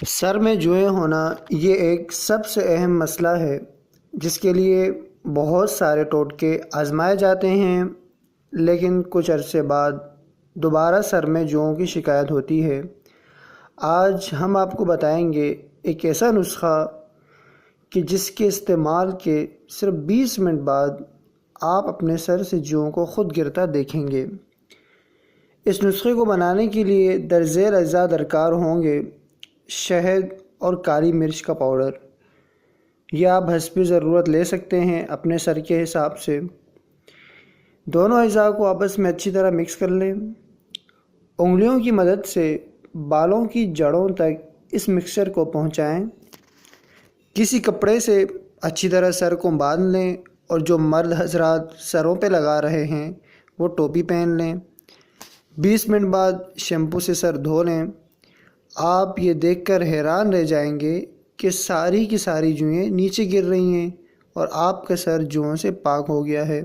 سر میں جوئیں ہونا یہ ایک سب سے اہم مسئلہ ہے جس کے لیے بہت سارے ٹوٹکے آزمائے جاتے ہیں، لیکن کچھ عرصے بعد دوبارہ سر میں جوؤں کی شکایت ہوتی ہے۔ آج ہم آپ کو بتائیں گے ایک ایسا نسخہ کہ جس کے استعمال کے صرف 20 منٹ بعد آپ اپنے سر سے جوؤں کو خود گرتا دیکھیں گے۔ اس نسخے کو بنانے کے لیے درج ذیل اجزاء درکار ہوں گے: شہد اور کالی مرچ کا پاؤڈر، یہ آپ حسب ضرورت لے سکتے ہیں اپنے سر کے حساب سے۔ دونوں اجزاء کو آپس میں اچھی طرح مکس کر لیں۔ انگلیوں کی مدد سے بالوں کی جڑوں تک اس مکسچر کو پہنچائیں۔ کسی کپڑے سے اچھی طرح سر کو باندھ لیں، اور جو مرد حضرات سروں پہ لگا رہے ہیں وہ ٹوپی پہن لیں۔ 20 منٹ بعد شیمپو سے سر دھو لیں۔ آپ یہ دیکھ کر حیران رہ جائیں گے کہ ساری کی ساری جوئیں نیچے گر رہی ہیں اور آپ کا سر جوؤں سے پاک ہو گیا ہے۔